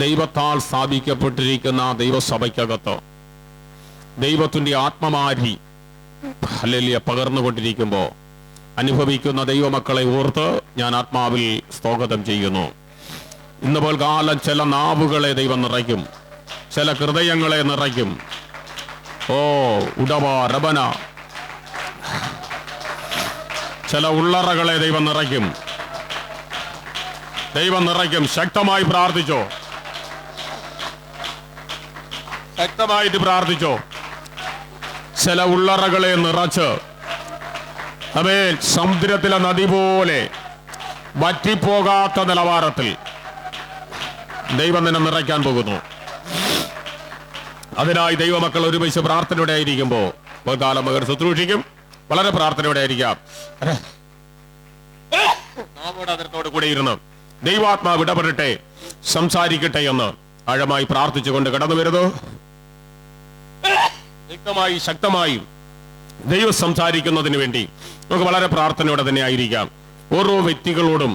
ദൈവത്താൽ സ്ഥാപിക്കപ്പെട്ടിരിക്കുന്ന ദൈവസഭയ്ക്കകത്ത് ദൈവത്തിൻ്റെ ആത്മമാരി ഹല്ലേലൂയ പകർന്നുകൊണ്ടിരിക്കുമ്പോൾ അനുഭവിക്കുന്ന ദൈവമക്കളെ ഓർത്ത് ഞാൻ ആത്മാവിൽ സ്വാഗതം ചെയ്യുന്നു. ഇന്ന് പോൽക്കാലം ചില നാവുകളെ ദൈവം നിറയ്ക്കും, ചില ഹൃദയങ്ങളെ നിറയ്ക്കും. ഓ ഉടവ റബന, ചില ഉള്ളറകളെ ദൈവം നിറയ്ക്കും. ദൈവം നിറയ്ക്കും. ശക്തമായി പ്രാർത്ഥിച്ചോ, ശക്തമായിട്ട് പ്രാർത്ഥിച്ചോ. ചില ഉള്ളറകളെ നിറച്ച് അവേ സമുദ്രത്തിലെ നദി പോലെ വറ്റിപ്പോകാത്ത നിലവാരത്തിൽ ദൈവം നിന്നെ നിറയ്ക്കാൻ പോകുന്നു. അതിനായി ദൈവമക്കൾ ഒരുമിച്ച് പ്രാർത്ഥനയോടെ ആയിരിക്കുമ്പോൾ കാലം മകൻ ശുശ്രൂഷിക്കും. വളരെ പ്രാർത്ഥനയോടെ ആയിരിക്കാം. അതിനോട് കൂടെ ഇരുന്ന് ദൈവാത്മാവ് ഇടപെടട്ടെ, സംസാരിക്കട്ടെ എന്ന് ആഴമായി പ്രാർത്ഥിച്ചുകൊണ്ട് കടന്നു വരുന്നു. വ്യക്തമായി ശക്തമായി ദൈവം സംസാരിക്കുന്നതിന് വേണ്ടി നമുക്ക് വളരെ പ്രാർത്ഥനയോടെ തന്നെ ആയിരിക്കാം. ഓരോ വ്യക്തികളോടും,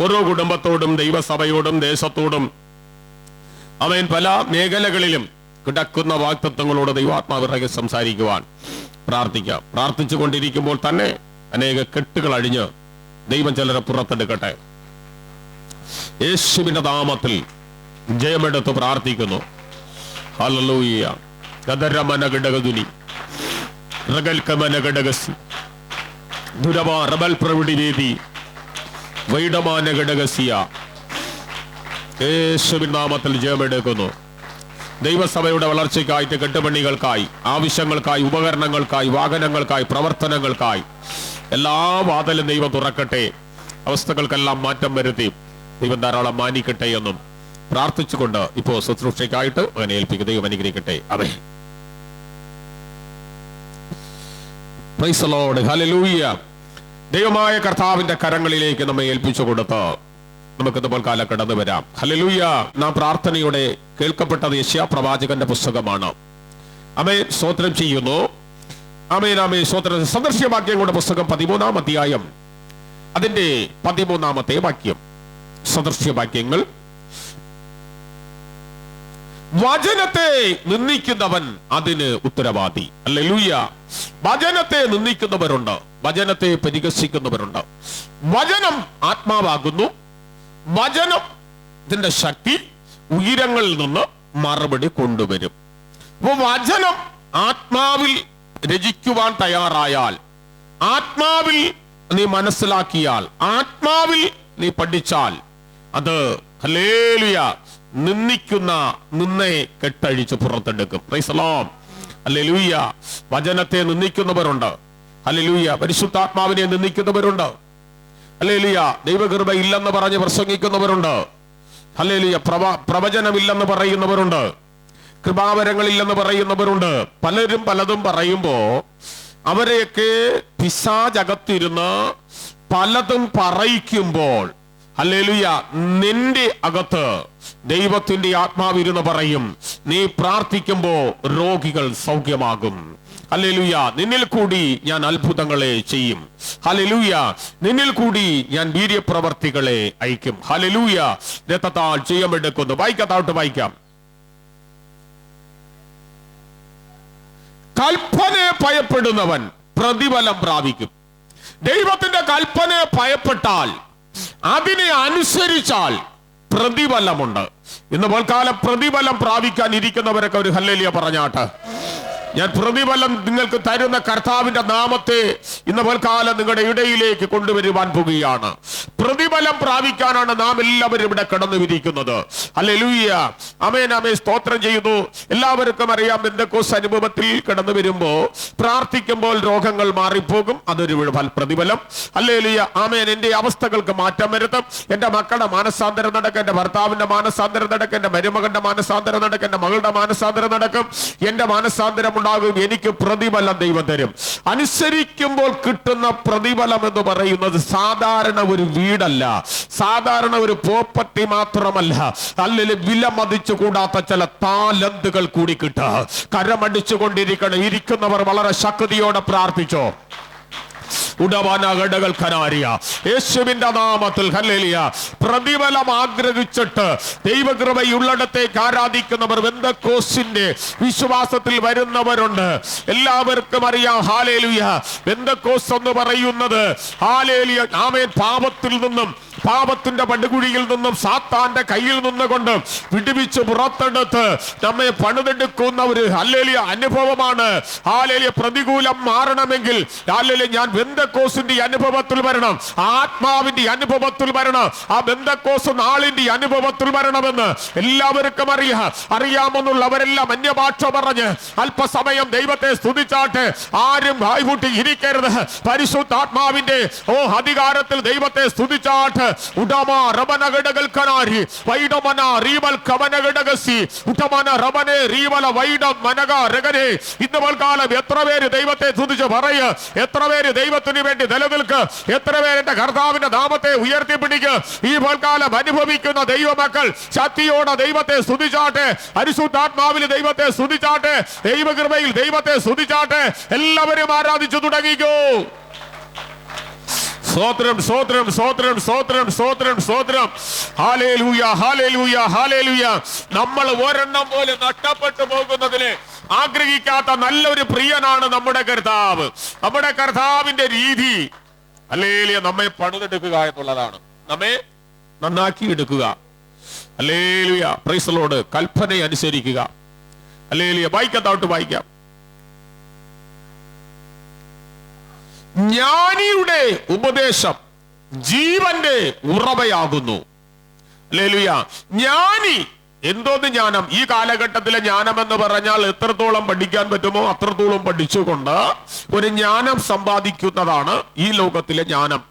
ഓരോ കുടുംബത്തോടും, ദൈവസഭയോടും, ദേശത്തോടും, അവൻ പല മേഖലകളിലും കിടക്കുന്ന വാഗ്ദത്തങ്ങളോട് ദൈവാത്മാവിറങ്ങി സംസാരിക്കുവാൻ പ്രാർത്ഥിക്കാം. പ്രാർത്ഥിച്ചു കൊണ്ടിരിക്കുമ്പോൾ തന്നെ അനേക കെട്ടുകൾ അഴിഞ്ഞ് ദൈവം ചിലരെ പുറത്തെടുക്കട്ടെ. യേശുവിന്റെ നാമത്തിൽ ജയമെടുത്ത് പ്രാർത്ഥിക്കുന്നു. ഹല്ലേലൂയ. ഗദരമന ഗഡഗദുനി റഗൽകമന ഗഡഗസി ദുരവ റബൽ പ്രവിടിവേദി വൈഡമാന ഗഡഗസിയ. യേശുവിൻ നാമത്തിൽ ജയമെടുക്കുന്നു. ദൈവസഭയുടെ വളർച്ചയ്ക്കായിട്ട്, കെട്ടുപണികൾക്കായി, ആവശ്യങ്ങൾക്കായി, ഉപകരണങ്ങൾക്കായി, വാഹനങ്ങൾക്കായി, പ്രവർത്തനങ്ങൾക്കായി എല്ലാ വാതിലും ദൈവം തുറക്കട്ടെ. അവസ്ഥകൾക്കെല്ലാം മാറ്റം വരുത്തി ദൈവം ധാരാളം മാനിക്കട്ടെ എന്നും പ്രാർത്ഥിച്ചുകൊണ്ട് ഇപ്പോൾ ശുശ്രൂഷയ്ക്കായിട്ട് അങ്ങനെ ഏൽപ്പിക്കും. ദൈവം അനുഗ്രഹിക്കട്ടെ. അതെ, പ്രൈസ് ദി ലോർഡ്. ഹല്ലേലൂയ. ദൈവമായ കർത്താവിന്റെ കരങ്ങളിലേക്ക് നമ്മെ ഏൽപ്പിച്ചു കൊടുത്ത് നമുക്ക് ഇതുപോലെ കാലം കടന്നു വരാം. ഹല്ലേലൂയ. നാം പ്രാർത്ഥനയോടെ കേൾക്കപ്പെട്ടത് യെശയ്യാ പ്രവാചകന്റെ പുസ്തകമാണ്. ആമേൻ. സ്തോത്രം ചെയ്യുന്നു. ആമേൻ, ആമേൻ. സ്തോത്രം. സദൃശ്യവാക്യങ്ങളുടെ പുസ്തകം 13-ാം അധ്യായം അതിന്റെ 13-ാമത്തെ വാക്യം. സദൃശ്യവാക്യങ്ങൾ. വചനത്തെ നിന്ദിക്കുന്നവൻ അതിന് ഉത്തരവാദി. ഹല്ലേലൂയ. വചനത്തെ നിന്ദിക്കുന്നവരുണ്ട്, വചനത്തെ പരിഹസിക്കുന്നവരുണ്ട്. വചനം ആത്മാവാകുന്നു. വചനത്തിന്റെ ശക്തി ഉയരങ്ങളിൽ നിന്ന് മറുപടി കൊണ്ടുവരും. അപ്പൊ വചനം ആത്മാവിൽ രചിക്കുവാൻ തയ്യാറായാൽ, ആത്മാവിൽ നീ മനസ്സിലാക്കിയാൽ, ആത്മാവിൽ നീ പഠിച്ചാൽ, അത് ഹല്ലേലൂയ നിന്ദിക്കുന്ന നിന്നയെ കെട്ടഴിച്ച് പുറത്തെടുക്കും. Praise the Lord. ഹല്ലേലൂയ. വചനത്തെ നിന്ദിക്കുന്നവരുണ്ട്. ഹല്ലേലൂയ. പരിശുദ്ധാത്മാവിനെ നിന്ദിക്കുന്നവരുണ്ട്. ഹല്ലേലൂയ. ദൈവകൃപ ഇല്ലെന്ന് പറഞ്ഞ് പ്രസംഗിക്കുന്നവരുണ്ട്. ഹല്ലേലൂയ. പ്രവചനമില്ലെന്ന് പറയുന്നവരുണ്ട്. കൃപാവരങ്ങളില്ലെന്ന് പറയുന്നവരുണ്ട്. പലരും പലതും പറയുമ്പോ അവരെയൊക്കെ പിശാചകത്തിരുന്ന് പലതും പറയിക്കുമ്പോൾ ഹല്ലേലൂയ നിന്റെ അകത്ത് ദൈവത്തിന്റെ ആത്മാവിരുന്ന് പറയും, നീ പ്രാർത്ഥിക്കുമ്പോ രോഗികൾ സൗഖ്യമാകും. ഹല്ലേലൂയ. നിന്നിൽ കൂടി ഞാൻ അത്ഭുതങ്ങളെ ചെയ്യും. ഹല്ലേലൂയ. നിന്നിൽ കൂടി ഞാൻ വീര്യപ്രവർത്തികളെ അയക്കും. ഹല്ലേലൂയ. രക്തത്താൽ ജയമെടുക്കുന്നു. വായിക്കാത്തോട്ട് വായിക്കാം. കൽപ്പനയെ ഭയപ്പെടുന്നവൻ പ്രതിഫലം പ്രാപിക്കും. ദൈവത്തിന്റെ കൽപ്പനയെ ഭയപ്പെട്ടാൽ, അതിനെ അനുസരിച്ചാൽ പ്രതിഫലമുണ്ട്. ഇന്ന് പോൽക്കാലം പ്രതിഫലം പ്രാപിക്കാൻ ഇരിക്കുന്നവരൊക്കെ ഒരു ഹല്ലേലൂയ പറഞ്ഞാട്ട്. ഞാൻ പ്രതിഫലം നിങ്ങൾക്ക് തരുന്ന കർത്താവിന്റെ നാമത്തെ ഇന്ന് പോൽക്കാലം നിങ്ങളുടെ ഇടയിലേക്ക് കൊണ്ടുവരുവാൻ പോകുകയാണ്. പ്രതിഫലം പ്രാപിക്കാനാണ് നാം എല്ലാവരും ഇവിടെ കടന്നുവിരിക്കുന്നത്. ഹല്ലേലൂയ. ആമേൻ, ആമേൻ. സ്തോത്രം ചെയ്യുന്നു. എല്ലാവർക്കും അറിയാം, പെന്തക്കോസ്ത് അനുഭവത്തിൽ കടന്നു വരുമ്പോ പ്രാർത്ഥിക്കുമ്പോൾ രോഗങ്ങൾ മാറിപ്പോകും. അതൊരു പ്രതിഫലം. ഹല്ലേലൂയ. ആമേൻ. എന്റെ അവസ്ഥകൾക്ക് മാറ്റം വരുത്തും. എന്റെ മക്കളുടെ മാനസാന്തരം നടക്കും, എന്റെ ഭർത്താവിന്റെ മാനസാന്തരം നടക്കും, എന്റെ മരുമകന്റെ മാനസാന്തരം നടക്കും, എന്റെ മകളുടെ മാനസാന്തരം നടക്കും. എന്റെ മാനസാന്തരം ഉണ്ടാകും. എനിക്ക് പ്രതിഫലം ദൈവം തരും. അനുസരിക്കുമ്പോൾ കിട്ടുന്ന പ്രതിഫലം എന്ന് പറയുന്നത് സാധാരണ ഒരു വീടല്ല, സാധാരണ ഒരു പ്രോപ്പർട്ടി മാത്രമല്ല. അല്ലെങ്കിൽ വില മതിച്ചു കൂടാത്ത ചില താലന്തുകൾ കൂടി കിട്ടുക. കരമടിച്ചു കൊണ്ടിരിക്കണം. ഇരിക്കുന്നവർ വളരെ ശക്തിയോടെ പ്രാർത്ഥിച്ചോ. ഉടവനകടകൾ കനാരിയ യേശുവിന്റെ നാമത്തിൽ ഹല്ലേലൂയ. പ്രതിഫലം ആഗ്രഹിച്ചിട്ട് ദൈവകൃപയുള്ളിടത്തേക്ക് ആരാധിക്കുന്നവർ പെന്തക്കോസ്തിന്റെ വിശ്വാസത്തിൽ വരുന്നവരുണ്ട്. എല്ലാവർക്കും അറിയാം ഹല്ലേലൂയ. പെന്തക്കോസ്ത് എന്ന് പറയുന്നത് ഹല്ലേലൂയ ആമേൻ പാപത്തിൽ നിന്നും പാപത്തിന്റെ പടുകുഴിയിൽ നിന്നും സാത്താന്റെ കയ്യിൽ നിന്നുകൊണ്ട് വിടുവിച്ച് പുറത്തെടുത്ത് നമ്മെ പണിതെടുക്കുന്ന ഒരു ഹല്ലേലൂയ അനുഭവമാണ്. ഹല്ലേലൂയ. പ്രതികൂലം മാറണമെങ്കിൽ ഹല്ലേലൂയ ഞാൻ പെന്തക്കോസ്തിന്റെ അനുഭവത്തിൽ വരണം, ആത്മാവിന്റെ അനുഭവത്തിൽ വരണം, ആ പെന്തക്കോസ്ത് നാളിന്റെ അനുഭവത്തിൽ വരണമെന്ന് എല്ലാവർക്കും അറിയാമെന്നുള്ളവരെല്ലാം അന്യഭാഷ പറഞ്ഞ് അല്പസമയം ദൈവത്തെ സ്തുതിച്ചാട്ടെ. ആരും വായ്പൂട്ടി ഇരിക്കരുത്. പരിശുദ്ധാത്മാവിന്റെ അധികാരത്തിൽ ദൈവത്തെ സ്തുതിച്ചാട്ടെ. ഉടമ റബനഗടകൾ കനാരി വൈഡമന റീവൽ കവനഗടകസി ഉടമന റബനെ റീവല വൈഡം മനഗ രഗനെ. ഇന്ന് പൽക്കാലം എത്ര പേര് ദൈവത്തെ സ്തുതിച്ച് പറയ, എത്ര പേര് ദൈവത്തിന് വേണ്ടി നിലനിൽക്ക്, എത്ര പേര് എന്റെ കർത്താവിന്റെ നാമത്തെ ഉയർത്തിപ്പിടിക്ക്. ഈ പൽക്കാലം അനുഭവിക്കുന്ന ദൈവമക്കൾ ശക്തിയോടെ ദൈവത്തെ സ്തുതിച്ചാട്ടെ. പരിശുദ്ധാത്മാവിൽ ദൈവത്തെ സ്തുതിച്ചാട്ടെ. ദൈവകൃപയിൽ ദൈവത്തെ സ്തുതിച്ചാട്ടെ. എല്ലാവരും ആരാധിച്ചു തുടങ്ങിക്കോ. സ്തോത്രം സ്തോത്രം സ്തോത്രം സ്തോത്രം സ്തോത്രം സ്തോത്രം. ഹല്ലേലൂയ ഹല്ലേലൂയ ഹല്ലേലൂയ. നമ്മൾ ഒരെണ്ണം പോലെ നഷ്ടപ്പെട്ടു പോകുന്നതിന് ആഗ്രഹിക്കാത്ത നല്ലൊരു പ്രിയനാണ് നമ്മുടെ കർത്താവ്. നമ്മുടെ കർത്താവിന്റെ രീതി ഹല്ലേലൂയ നമ്മെ പണിതെടുക്കുക എന്നുള്ളതാണ്, നമ്മെ നന്നാക്കി എടുക്കുക. ഹല്ലേലൂയ. Praise the Lord. കൽപ്പന അനുസരിക്കുക. ഹല്ലേലൂയ. വായിക്കത്തോട്ട് വായിക്കാം. ജ്ഞാനിയുടെ ഉപദേശം ജീവന്റെ ഉറവയാകുന്നു. ഹല്ലേലൂയ. ജ്ഞാനി എന്തോന്ന് ജ്ഞാനം? ഈ കാലഘട്ടത്തിലെ ജ്ഞാനം എന്ന് പറഞ്ഞാൽ എത്രത്തോളം പഠിക്കാൻ പറ്റുമോ അത്രത്തോളം പഠിച്ചുകൊണ്ട് ഒരു ജ്ഞാനം സമ്പാദിക്കുന്നതാണ് ഈ ലോകത്തിലെ ജ്ഞാനം.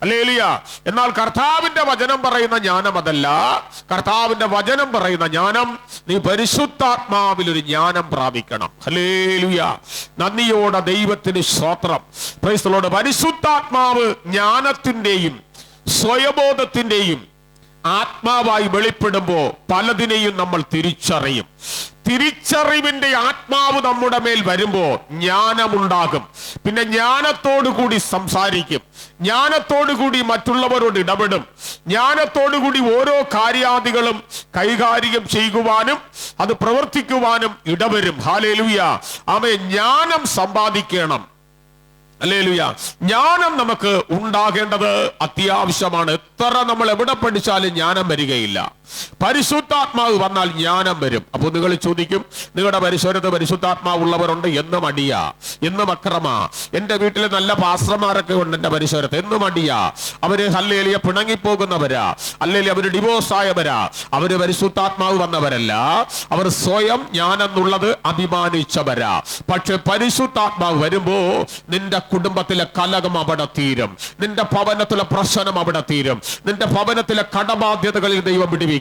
ഹല്ലേലൂയ. എന്നാൽ കർത്താവിന്റെ വചനം പറയുന്ന ജ്ഞാനം അതല്ല. കർത്താവിന്റെ വചനം പറയുന്ന ജ്ഞാനം നീ പരിശുദ്ധാത്മാവിൽ ഒരു ജ്ഞാനം പ്രാപിക്കണം. ഹല്ലേലൂയ. നന്ദിയോടെ ദൈവത്തിന് സ്തോത്രം. Price the Lord. പരിശുദ്ധാത്മാവ് ജ്ഞാനത്തിന്റെയും സ്വയബോധത്തിന്റെയും ആത്മാവായി വെളിപ്പെടുമ്പോ പലതിനെയും നമ്മൾ തിരിച്ചറിയും. തിരിച്ചറിവിന്റെ ആത്മാവ് നമ്മുടെ മേൽ വരുമ്പോ ജ്ഞാനമുണ്ടാകും. പിന്നെ ജ്ഞാനത്തോടു കൂടി സംസാരിക്കും, ജ്ഞാനത്തോടു കൂടി മറ്റുള്ളവരോട് ഇടപെടും, ജ്ഞാനത്തോടു കൂടി ഓരോ കാര്യാദികളും കൈകാര്യം ചെയ്യുവാനും അത് പ്രവർത്തിക്കുവാനും ഇടവരും. ഹല്ലേലൂയ. ആമേൻ. ജ്ഞാനം സമ്പാദിക്കണം. ഹല്ലേലൂയ. ജ്ഞാനം നമുക്ക് ഉണ്ടാകേണ്ടത് അത്യാവശ്യമാണ്. എത്ര നമ്മൾ എവിടെ പഠിച്ചാലും ജ്ഞാനം വരികയില്ല. പരിശുദ്ധാത്മാവ് വന്നാൽ ജ്ഞാനം വരും. അപ്പോൾ നിങ്ങൾ ചോദിക്കും, നിങ്ങളുടെ പരിസരത്ത് പരിശുദ്ധാത്മാവ് ഉള്ളവരുണ്ട്, എന്നും അടിയാ, എന്നും അക്രമാ. എന്റെ വീട്ടിൽ നല്ല പാസ്റ്റർമാരൊക്കെ ഉണ്ട് എന്റെ പരിസരത്ത്, എന്നും അടിയാ. അവര് ഹല്ലേലൂയ പിണങ്ങിപ്പോകുന്നവരാ, ഹല്ലേലൂയ അവര് ഡിവോഴ്സ് ആയവരാ. അവര് പരിശുദ്ധാത്മാവ് വന്നവരല്ല, അവർ സ്വയം ഞാനെന്നുള്ളത് അഭിമാനിച്ചവരാ. പക്ഷെ പരിശുദ്ധാത്മാവ് വരുമ്പോ നിന്റെ കുടുംബത്തിലെ കലകം അവിടെ തീരും, നിന്റെ ഭവനത്തിലെ പ്രശ്നം അവിടെ തീരും, നിന്റെ ഭവനത്തിലെ കടബാധ്യതകളിൽ ദൈവം വിടുവിക്കും,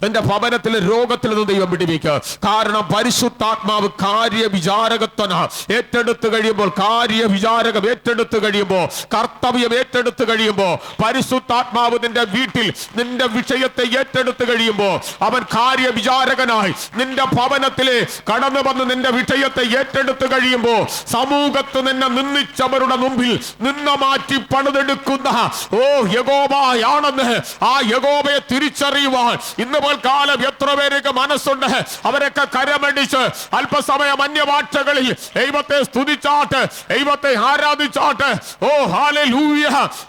നിന്റെ ഭവനത്തിലെ രോഗത്തിൽ നിന്ന് ദൈവം വിടുവിക്കും. കാരണം പരിശുദ്ധാത്മാവ് കാര്യവിചാരകത്വന ഏറ്റെടുത്തു കഴിയുമ്പോൾ, കാര്യവിചാരകം ഏറ്റെടുത്തു കഴിയുമ്പോൾ, കർത്തവ്യം ഏറ്റെടുത്തു കഴിയുമ്പോൾ, പരിശുദ്ധാത്മാവ് നിന്റെ വീട്ടിൽ നിന്റെ വിഷയത്തെ ഏറ്റെടുത്തു കഴിയുമ്പോൾ, അവൻ കാര്യവിചാരകനായി നിന്റെ ഭവനത്തിലെ കടന്നു വന്ന് നിന്റെ വിഷയത്തെ ഏറ്റെടുത്തു കഴിയുമ്പോൾ, സമൂഹത്ത് നിന്നെ നിന്ദിച്ചവരുടെ മുമ്പിൽ നിന്ന് മാറ്റി പണിതെടുക്കുന്ന യഹോവയാണെന്ന് ആ യഹോവയെ തിരിച്ചറിയുവാൻ ഇന്ന് പോൽക്കാലം എത്ര പേരൊക്കെ മനസ്സുണ്ട്. അവരൊക്കെ കരമടിച്ച് അല്പസമയം അന്യഭാഷകളിൽ ദൈവത്തെ സ്തുതിച്ചാട്ട്, ദൈവത്തെ ആരാധിച്ചാട്ട്. ഹല്ലേലൂയ.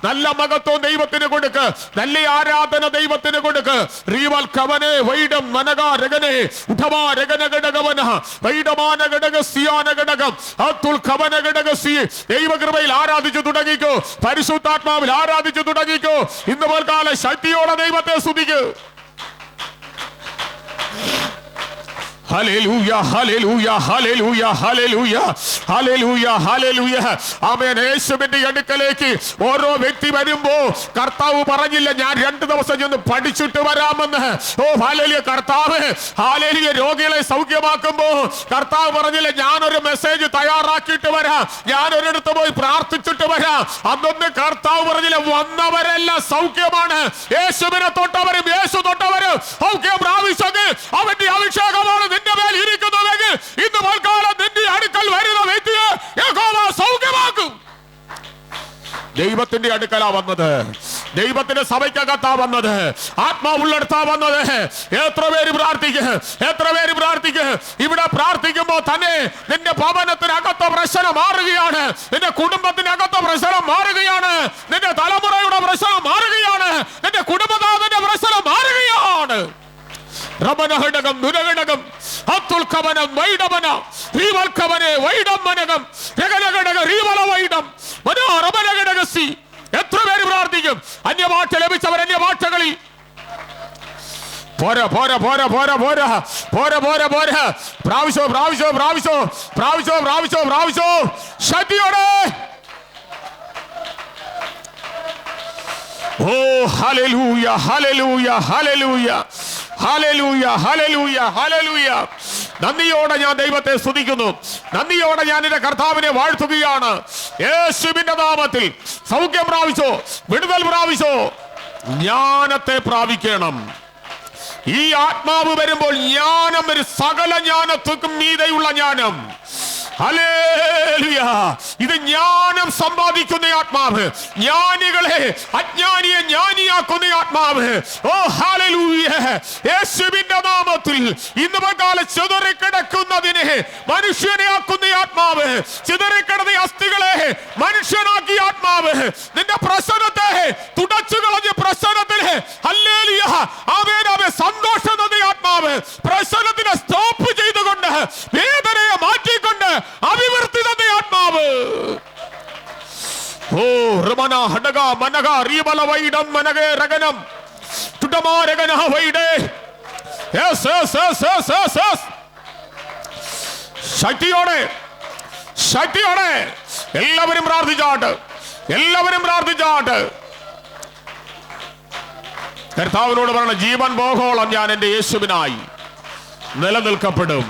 നല്ല മഹത്വം ദൈവത്തിന് കൊടുക്ക്, നല്ല ആരാധന ദൈവത്തിന് കൊടുക്ക്. റീവൽ കവനെ വൈഡം മനഗ രഗനെ ഉഠമാ രഗന ഘടകവന വൈഡമാന ഘടക സിയാന ഘടകം അതുൽ കവന ഘടകസി. ദൈവകൃപയിൽ ആരാധിച്ചു തുടങ്ങിക്കോ, പരിശുദ്ധാത്മാവിൽ ആരാധിച്ചു തുടങ്ങിക്കോ. ഇന്ന് പോൽക്കാലം ശക്തിയോടെ ദൈവത്തെ സ്തുതിക്കൂ. ഹല്ലേലൂയ ഹല്ലേലൂയ ഹല്ലേലൂയ ഹല്ലേലൂയ ഹല്ലേലൂയ ഹല്ലേലൂയ. ആമേൻ. യേശുവിന്റെ അടുക്കലേക്ക് ഓരോ വ്യക്തി വരുമ്പോ കർത്താവ് പറഞ്ഞില്ല ഞാൻ 2 ദിവസം ചെന്ന് പഠിച്ചിട്ട് വരാമെന്ന്. ഹല്ലേലൂയ. കർത്താവ് ഹല്ലേലൂയ രോഗികളെ സൗഖ്യമാക്കുമ്പോ കർത്താവ് പറഞ്ഞില്ല ഞാനൊരു മെസ്സേജ് തയ്യാറാക്കിയിട്ട് വരാം, ഞാൻ ഒരിടത്ത് പോയി പ്രാർത്ഥിച്ചിട്ട് വരാം. അന്നൊന്ന് കർത്താവ് പറഞ്ഞില്ല വന്നവരെല്ലാം സൗഖ്യമാണ്. യേശുവിനെ തൊട്ടവരും യേശു തൊട്ടവരും സൗഖ്യം പ്രാപിച്ചത് അവന്റെ അഭിഷേകമാണ് നിന്റെ മേൽ ഇരിക്കുന്നുവെങ്കിൽ ഇന്ന് പോൽക്കാലം നിന്റെ അടുക്കൽ വരുന്ന വ്യക്തിയെ യഹോവ സൗഖ്യമാക്കും. ദൈവത്തിന്റെ അടുക്കലാ വന്നത്, ദൈവത്തിന്റെ സഭയ്ക്കകത്താ വന്നത്, ആത്മാവുള്ളടുത്താ വന്നത്. എത്ര പേര് പ്രാർത്ഥിക്കുക ഇവിടെ പ്രാർത്ഥിക്കുമ്പോ തന്നെ നിന്റെ ഭവനത്തിനകത്ത പ്രശ്നം മാറുകയാണ്, നിന്റെ കുടുംബത്തിനകത്ത പ്രശ്നം മാറുകയാണ്, നിന്റെ തലമുറയുടെ പ്രശ്നം മാറുകയാണ്, നിന്റെ കുടുംബനാഥന്റെ പ്രശ്നം മാറുകയാണ്. റബനഹടകം ദുരഘടകം അത്തുൽക്കവനം വൈഡമന റീവൽക്കവനെ വൈഡമനകം രഗനഘടക റീവല വൈഡം മനോരമനഘടകസി. എത്ര പേര് പ്രാർത്ഥിക്കും? അന്യഭാഷ ലഭിച്ചവർ അന്യഭാഷകളിൽ പോരാ പോരാ പോരാ പോരാ പോരാ പോരാ പോരാ പോരാ പ്രാവശ്യോ പ്രാവശ്യോ പ്രാവശ്യോ പ്രാവശ്യോ പ്രാവശ്യോ പ്രാവശ്യോ ശക്തിയോടെ. ഓ ഹല്ലേലൂയ ഹല്ലേലൂയ ഹല്ലേലൂയ ഹല്ലേലൂയ ഹല്ലേലൂയ ഹല്ലേലൂയ. നന്ദിയോടെ ഞാൻ ദൈവത്തെ സ്തുതിക്കുന്നു, നന്ദിയോടെ ഞാൻ എന്റെ കർത്താവിനെ വാഴ്ത്തുകയാണ്. യേശുവിന്റെ നാമത്തിൽ സൗഖ്യം പ്രാപിച്ചോ, വിടുതൽ പ്രാപിച്ചോ, ജ്ഞാനത്തെ പ്രാപിക്കണം. ഈ ആത്മാവ് വരുമ്പോൾ ജ്ഞാനം ഒരു സകല ജ്ഞാനത്തിനും മീതെയുള്ള ജ്ഞാനം. ഹല്ലേലൂയ. ഇത് ജ്ഞാനം സമ്പാദിക്കുന്ന ആത്മാവ്, ജ്ഞാനികളെ അജ്ഞാനിയെ ജ്ഞാനിയാക്കുന്ന ആത്മാവ്. ഓ ഹല്ലേലൂയ. യേശുവിന്റെ നാമത്തിൽ ഇന്ന് പകൽ ചിതറിക്കിടക്കുന്നതിനെ മനുഷ്യനെ ആക്കുന്ന ആത്മാവ്, ചിതറിക്കിടന്ന അസ്ഥികളെ മനുഷ്യനാക്കിയ ആത്മാവ്, നിന്റെ പ്രശ്നത്തെ തുടച്ചു കളഞ്ഞ പ്രശ്നത്തിൽ ഹല്ലേലൂയ ആമേൻ ആമേൻ സന്തോഷം തന്ന ആത്മാവ്, പ്രശ്നത്തിനെ സ്റ്റോപ്പ് ചെയ്തുകൊണ്ട് വേദനയെ മാറ്റിക്കൊണ്ട് അഭിവൃദ്ധി തന്ന ആത്മാവ്. ഓ റമന ഹഡഗ മനഗ റീബല വൈഡം മനഗേ രഗനം തുടമാ രഗന വൈഡേ. Yes yes yes yes yes yes. ശക്തിയോടെ ശക്തിയോടെ എല്ലാവരും പ്രാർത്ഥിച്ചാട്ട്, എല്ലാവരും പ്രാർത്ഥിച്ചാട്ട്. കർത്താവിനോട് പറയണം, ജീവൻ പോകോളം ഞാൻ എൻ്റെ യേശുവിനായി നിലനിൽക്കപ്പെടും,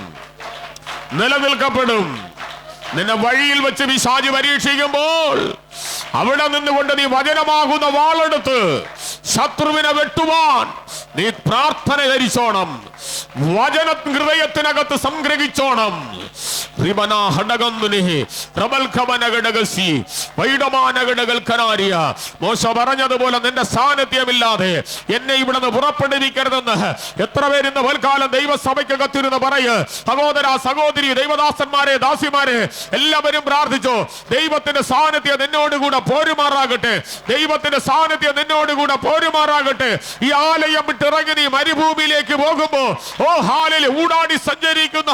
നിലനിൽക്കപ്പെടും. നിന്നെ വഴിയിൽ വെച്ച് പിശാച് പരീക്ഷിക്കുമ്പോൾ അവിടെ നിന്നുകൊണ്ട് നീ വചനമാകുന്ന വാളെടുത്ത് ശത്രുവിനെ വെട്ടുവാൻ നീ പ്രാർത്ഥന ധരിച്ചോണം, വചന ഹൃദയത്തിനകത്ത് സംഗ്രഹിച്ചോണം. മോശ പറഞ്ഞതുപോലെ നിന്റെ സാന്നിധ്യമില്ലാതെ എന്നെ ഇവിടെ നിന്ന് പുറപ്പെടുവിക്കരുതെന്ന് എത്ര പേരിന്ന് വൽക്കാലം ദൈവസഭയ്ക്കകത്തിരുന്ന് പറയ്. സഹോദര സഹോദരി, ദൈവദാസന്മാരെ ദാസിമാരെ എല്ലാവരും പ്രാർത്ഥിച്ചോ. ദൈവത്തിന്റെ സാന്നിധ്യം നിന്നോടുകൂടെ പോരുമാറാകട്ടെ, ദൈവത്തിന്റെ സാന്നിധ്യം നിന്നോടുകൂടെ പോരുമാറാകട്ടെ. ഈ ആലയം വിട്ടിറങ്ങി നീ മരുഭൂമിയിലേക്ക് പോകുമ്പോ ഓ ഹാലയിൽ ഊടാടി സഞ്ചരിക്കുന്ന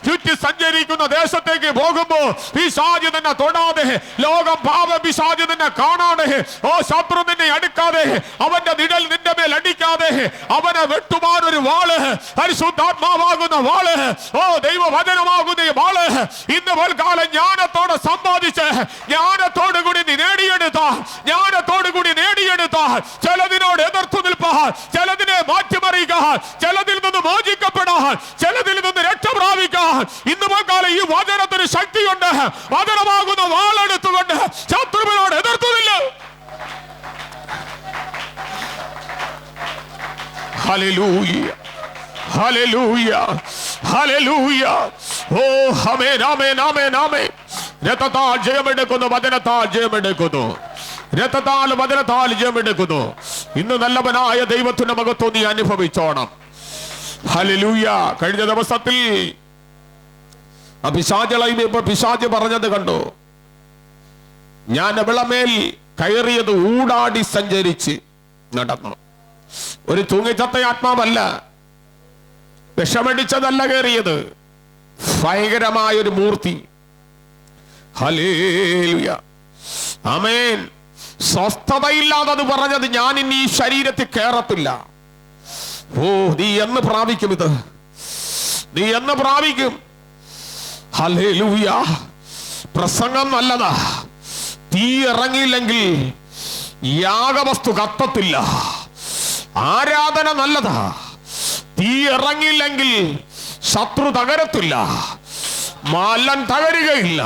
ചുറ്റി സഞ്ചരിക്കുന്ന ദേശത്തേക്ക് പോകുമ്പോ പിശാച് നിന്നെ തൊടാതെ, ലോകം പാപ പിശാച് നിന്നെ കാണാതെ, ഓ ശത്രു നിന്നെ അടുക്കാതെ, അവന്റെ നിഴൽ നിന്റെ മേൽ അടിക്കാതെ അവനെ വെട്ടുവാൻ ഒരു വാള്, പരിശുദ്ധാത്മാവാകുന്ന വാള്, ഓ ദൈവവചനമാകുന്ന ഈ വാള് ഇന്ന് വൽക്കാലം ജ്ഞാനത്തോടെ സമ്പാദിച്ച് ജ്ഞാനത്തോടു കൂടി നീ നേടിയെടുത്ത, ജ്ഞാനത്തോടു കൂടി നേടിയെടുത്ത ചിലതിനോട് എതിർത്തു നിൽപ്പാൻ, ചിലതിനെ മാറ്റിമറിക്കാൻ, ചിലതിൽ നിന്ന് മോചിക്കപ്പെടാൻ, ചിലതിൽ നിന്ന് രക്ഷ പ്രാപിക്കാൻ ഇന്ന് പകൽ ഈ വചനത്തിന് ശക്തിയുണ്ട്. വചനമാകുന്ന വാളെടുത്തുകൊണ്ട് ശത്രുവിനോട് എതിർത്തുന്നില്ല. ഹല്ലേലൂയ ഹല്ലേലൂയ ഹല്ലേലൂയ. ഓ ആമേൻ ആമേൻ ആമേൻ ആമേൻ. രക്തത്താൽ ജയമെടുക്കുന്നു, വചനത്താൽ ജയമെടുക്കുന്നു, രക്തത്താൽ വചനത്താൽ ജയമെടുക്കുന്നു. ഇന്ന് നല്ലവനായ ദൈവത്തിന്റെ മഹത്വം നീ അനുഭവിച്ചോണം. ഹല്ലേലൂയ. കഴിഞ്ഞ ദിവസത്തിൽ പിശാച് പറഞ്ഞത് കണ്ടു. ഞാൻ വിളമേൽ കയറിയത് ഊടാടി സഞ്ചരിച്ച് നടന്നു. ഒരു തൂങ്ങിച്ചത്ത ആത്മാവല്ല, വിഷമടിച്ചതല്ല കയറിയത്, ഭയങ്കരമായൊരു മൂർത്തി. ഹല്ലേലൂയ ആമേൻ. സ്വസ്ഥതയില്ലാതെ അത് പറഞ്ഞത്, ഞാൻ ഇനി ഈ ശരീരത്തിൽ കയറത്തില്ല. ഓ നീ എന്ന് പ്രാപിക്കും, ഇത് നീ എന്ന് പ്രാപിക്കും. ഹല്ലേലൂയ. പ്രസംഗം നല്ലതാ, തീ ഇറങ്ങിയില്ലെങ്കിൽ യാഗവസ്തു കത്തത്തില്ല. ആരാധന നല്ലതാ, തീ ഇറങ്ങിയില്ലെങ്കിൽ ശത്രു തകരത്തില്ല, മാലൻ തകരുകയില്ല.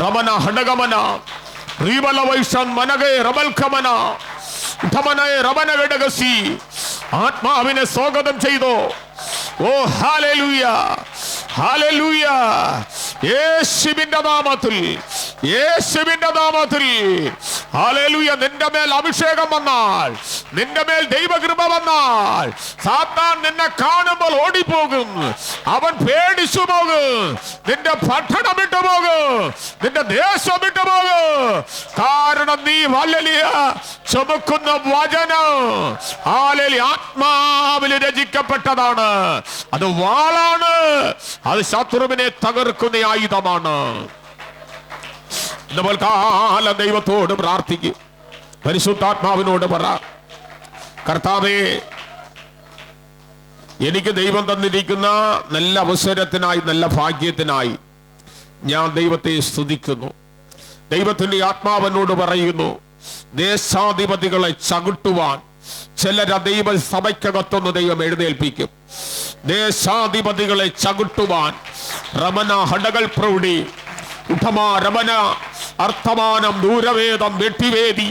റമന ഹഡഗമന റീബല വൈഷൻ മനഗേ റബൽഖമന ധമനേ റബനഗഡഗസി. ആത്മാവിനെ സ്വാഗതം ചെയ്തോ. ഓ ഹല്ലേലൂയ ഹല്ലേലൂയ. യേശുവിന്റെ നാമത്തിൽ യേശുവിന്റെ നാമത്തിൽ ഹല്ലേലൂയ. നിന്റെ മേൽ അഭിഷേകം വന്നാൽ, നിന്റെ മേൽ ദൈവകൃപ വന്നാൽ, സാത്താൻ നിന്നെ കാണുമ്പോൾ ഓടിപ്പോകും. അവൻ പേടിച്ചു പോകും. നിന്റെ പട്ടണം വിട്ടുപോകും, നിന്റെ ദേശം വിട്ടുപോകും. കാരണം നീ ഹല്ലേലൂയ ചുമക്കുന്ന വചനം ഹല്ലേലൂയ ആത്മാവിൽ രചിക്കപ്പെട്ടതാണ്. അത് വാളാണ്, അത് ശത്രുവിനെ തകർക്കുന്ന ആയുധമാണ്. നമ്മൾ കാലം ദൈവത്തോട് പ്രാർത്ഥിക്കും. പരിശുദ്ധാത്മാവിനോട് പറ, കർത്താവേ, എനിക്ക് ദൈവം തന്നിരിക്കുന്ന നല്ല അവസരത്തിനായി, നല്ല ഭാഗ്യത്തിനായി ഞാൻ ദൈവത്തെ സ്തുതിക്കുന്നു. ദൈവത്തിന്റെ ആത്മാവിനോട് പറയുന്നു, ദേശാധിപതികളെ ചവിട്ടുവാൻ ചിലര ദൈവ സഭയ്ക്കകത്തൊന്ന് ദൈവം എഴുന്നേൽപ്പിക്കും. ദേശാധിപതികളെ ചവിട്ടുവാൻ രമന ഹടകൾ പ്രൗഢി ഉഠമാ രമന അർത്ഥമാനം ദൂരവേദം വെട്ടിവേദി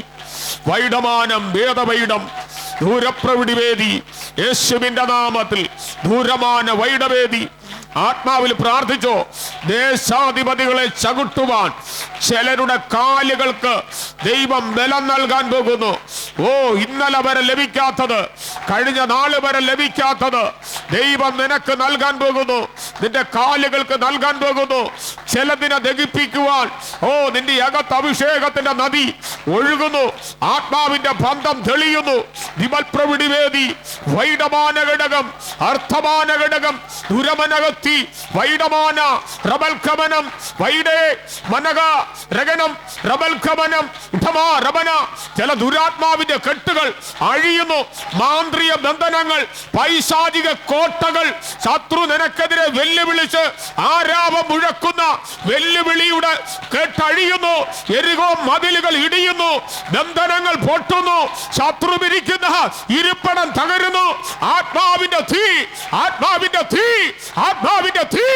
വൈഡമാനം വേദവൈഡം ദൂരപ്രവിടിവേദി യേശുവിന്റെ നാമത്തിൽ ദൂരമാന വൈഡവേദി. ആത്മാവിൽ പ്രാർത്ഥിച്ചോ. ദേശാധിപതികളെ ചവിട്ടുവാൻ ചിലരുടെ കാലുകൾക്ക് ദൈവം ബലം നൽകാൻ പോകുന്നു. ഓ, ഇന്നലെ വരെ ലഭിക്കാത്തത്, കഴിഞ്ഞ നാള് വരെ ലഭിക്കാത്തത് ദൈവം നിനക്ക് നൽകാൻ പോകുന്നു. നിന്റെ കാലുകൾക്ക് നൽകാൻ പോകുന്നു. ചിലതിനെ ദഹിപ്പിക്കുവാൻ നിന്റെ അകത്ത് അഭിഷേകത്തിന്റെ നദി ഒഴുകുന്നു. ആത്മാവിന്റെ ബന്ധം തെളിയുന്നു. വിമൽപ്രവിടിവേദി വൈഡമാന ഘടകം അർത്ഥമാന ഘടകം ദുരമനകത്തി വൈഡമാന റബൽഖമനം വൈഡേ മനക രഗനം റബൽഖമനം ഉഠമാ രമന. ചില ദുരാത്മാവിന്റെ കെട്ടുകൾ അഴിയുന്നു. മാന്ത്രിക ബന്ധനങ്ങൾ, പൈശാചിക കോട്ടകൾ ശത്രു നിനക്കെതിരെ വെല്ലുവിളിച്ച് ആരാപം മുഴക്കുന്ന വെല്ലുവിളിയുടെ കെട്ടഴിയുന്നു. എരികോ മതിലുകൾ ഇടിയുന്നു, ബന്ധനങ്ങൾ പൊട്ടുന്നു, ശത്രു പിരിക്കുന്ന ഇരിപ്പിടം തകരുന്നു. ആത്മാവിന്റെ തീ, ആത്മാവിന്റെ തീ, ആത്മാവിന്റെ തീ.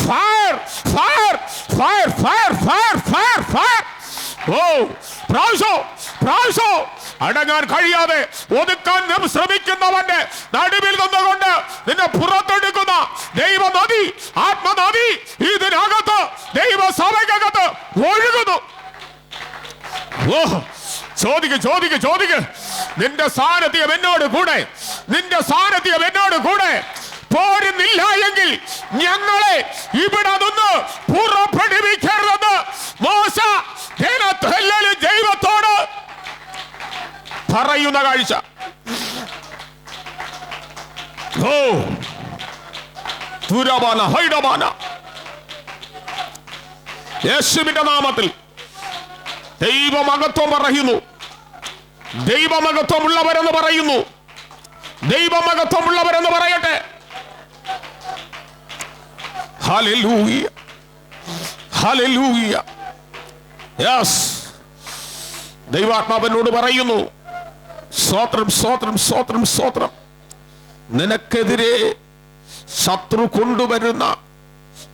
Fire fire fire fire fire fire fire. ഓ, പ്രാവശ്യോ പ്രാവശ്യോ അടങ്ങാൻ കഴിയാതെ ഒതുക്കാൻ ശ്രമിക്കുന്നവന്റെ നടുവിൽ നിന്നുകൊണ്ട് നിന്നെ പുറത്തെടുക്കുന്ന ദൈവ നദി, ആത്മനദി ഇതിനകത്ത് ദൈവസഭയ്ക്കകത്ത് ഒഴുകുന്നു. ഓ, ചോദിക്ക് ചോദിക്ക് ചോദിക്ക്. നിന്റെ സാന്നിധ്യം എന്നോട് കൂടെ, നിന്റെ സാന്നിധ്യം എന്നോട് കൂടെ പോരുന്നില്ല എങ്കിൽ ഞങ്ങളെ ഇവിടെ നിന്ന് പുറപ്പെടുവിക്കരുതെന്ന് മോശ ദൈവത്തോട് പറയുന്ന കാഴ്ച. ഓ, തുരമാന ഹൈഡമാന. യേശുവിന്റെ നാമത്തിൽ ദൈവമഹത്വം പറയുന്നു. ദൈവമഹത്വമുള്ളവരെന്ന് പറയുന്നു. ദൈവമഹത്വമുള്ളവരെന്ന് പറയട്ടെ. Hallelujah hallelujah. യെസ്, ദൈവാത്മാവിനോട് പറയുന്നു, സ്തോത്രം സ്തോത്രം സ്തോത്രം സ്തോത്രം. നിനക്കെതിരെ ശത്രു കൊണ്ടുവരുന്ന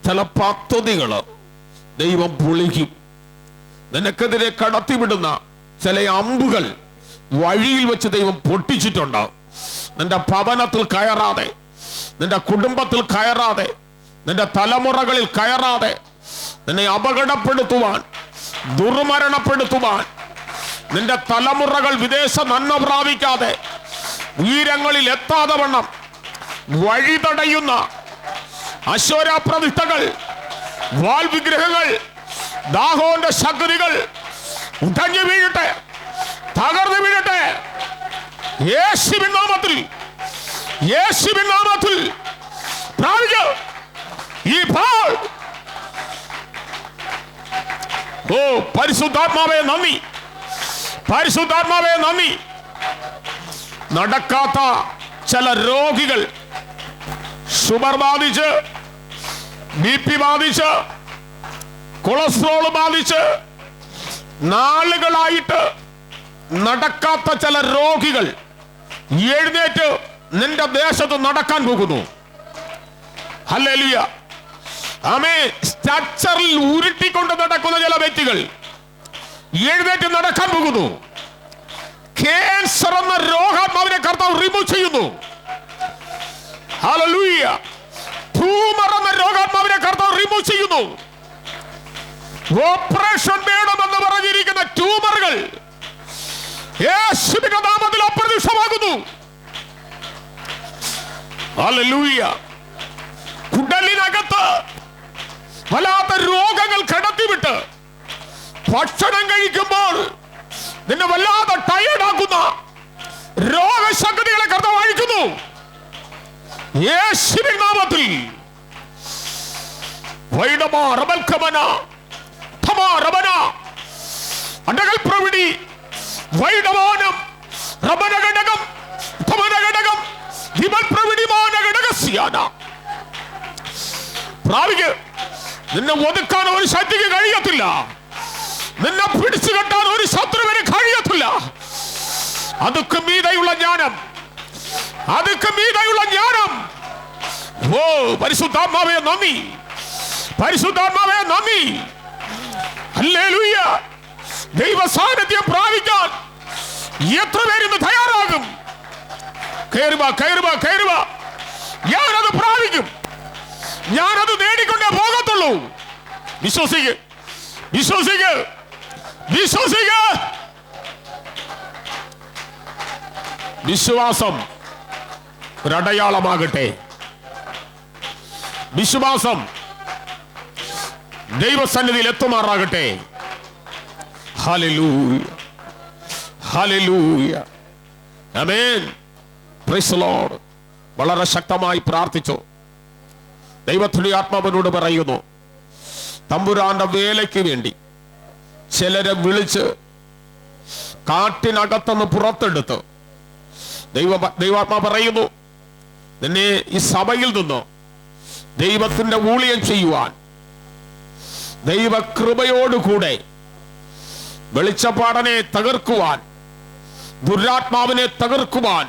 ചില പദ്ധതികൾ ദൈവം പൊളിക്കും. നിനക്കെതിരെ കടത്തിവിടുന്ന ചില അമ്പുകൾ വഴിയിൽ വെച്ച് ദൈവം പൊട്ടിച്ചിട്ടുണ്ടാവും. നിന്റെ ഭവനത്തിൽ കയറാതെ, നിന്റെ കുടുംബത്തിൽ കയറാതെ, നിന്റെ തലമുറകളിൽ കയറാതെ നിന്നെ അപകടപ്പെടുത്തുവാൻ, ദുർമരണപ്പെടുത്തുവാൻ, നിന്റെ തലമുറകൾ വിദേശ നന്മ പ്രാപിക്കാതെ ഉയരങ്ങളിൽ എത്താതെ വണ്ണം വഴി തടയുന്ന അശ്വരാപ്രതിഷ്ഠകൾ, വാൽ വിഗ്രഹങ്ങൾ, ദാഹോന്റെ ശക്തികൾ ഉടഞ്ഞു വീഴട്ടെ, തകർന്നു വീഴട്ടെ. യേശുവിൻ നാമത്തിൽ, യേശുവിൻ നാമത്തിൽ പ്രാപിക്കൂ ഈ ഭാൾ. ഓ, പരിശുദ്ധാത്മാവേ നന്ദി, പരിശുദ്ധാത്മാവേ നന്ദി. നടക്കാത്ത ചില രോഗികൾ, ഷുഗർ ബാധിച്ച്, BP ബാധിച്ച്, കൊളസ്ട്രോൾ ബാധിച്ച് നാളുകളായിട്ട് നടക്കാത്ത ചില രോഗികൾ എഴുന്നേറ്റ് നിന്റെ ദേശത്ത് നടക്കാൻ പോകുന്നു. ഹല്ലേലൂയ. ആമേൻ. സ്ട്രക്ചറിൽ ഉരുട്ടിക്കൊണ്ട് നടക്കുന്ന ചില വ്യക്തികൾ എഴുന്നേറ്റ് നടക്കാൻ പോകുന്നു. ക്യാൻസർ എന്ന രോഗാത്മാവിനെ കർത്താവ് റിമൂവ് ചെയ്യുന്നു. ഹല്ലേലൂയ. ട്യൂമർ എന്ന രോഗാത്മാവിനെ കർത്താവ് റിമൂവ് ചെയ്യുന്നു. ഓപ്പറേഷൻ വേണമെന്ന് പറഞ്ഞിരിക്കുന്ന ട്യൂമറുകൾ യേശുവിന്റെ നാമത്തിൽ അപ്രത്യക്ഷമാകുന്നു. ഹല്ലേലൂയ. കുടലിനകത്ത് വല്ലാത്ത രോഗങ്ങൾ കടത്തിവിട്ട് ഭക്ഷണം കഴിക്കുമ്പോൾ നിന്നെ വല്ലാതെ ടയേർഡാക്കുന്ന രോഗശക്തികളെ കർത്താവ് അഴിക്കുന്നു യേശുവിൻ നാമത്തിൽ. അണ്ടകൽപ്രവിടി വൈഡമാനം റബനഘടകം ധമനഘടകം വിമൽപ്രവിടിമാനഘടകസ്യാന. പ്രാപിക്ക്. നിന്നെ ഒതുക്കാൻ ഒരു ശക്തിക്ക് കഴിയത്തില്ല. നിന്നെ പിടിച്ചു കെട്ടാൻ ഒരു ശത്രുവിന് കഴിയത്തില്ല. അതൊക്കെ മീതയുള്ള ജ്ഞാനം, അതൊക്കെ മീതയുള്ള ജ്ഞാനം. ഓ പരിശുദ്ധാത്മാവേ നന്ദി, പരിശുദ്ധാത്മാവേ നന്ദി. ഹല്ലേലൂയ. ദൈവ സാന്നിധ്യം പ്രാപിക്കാൻ എത്ര പേരിന്ന് തയ്യാറാകും? കയറുക കയറുക കയറുക. ഞാനത് പ്രാപിക്കും, ഞാനത് നേടിക്കൊണ്ടേ പോകത്തുള്ളൂ. വിശ്വസിക്ക്, വിശ്വസിക്ക്, വിശ്വസിക്ക്. വിശ്വാസം ഒരടയാളമാകട്ടെ. വിശ്വാസം ദൈവസന്നിധിയിൽ എത്തുമാറാകട്ടെ. ഹല്ലേലൂയ, ഹല്ലേലൂയ, ആമേൻ. Praise the Lord. വളരെ ശക്തമായി പ്രാർത്ഥിച്ചു. ദൈവത്തിന്റെ ആത്മാവിനോട് പറയുന്നു, തമ്പുരാന്റെ വേലയ്ക്ക് വേണ്ടി ചിലരെ വിളിച്ച് കാട്ടിനകത്തുനിന്ന് പുറത്തെടുത്ത് ദൈവാത്മാ പറയുന്നു, നിന്നെ ഈ സഭയിൽ നിന്ന് ദൈവത്തിന്റെ ഊഴിയം ചെയ്യുവാൻ, ദൈവകൃപയോടുകൂടെ വെളിച്ചപ്പാടനെ തകർക്കുവാൻ, ദുരാത്മാവിനെ തകർക്കുവാൻ,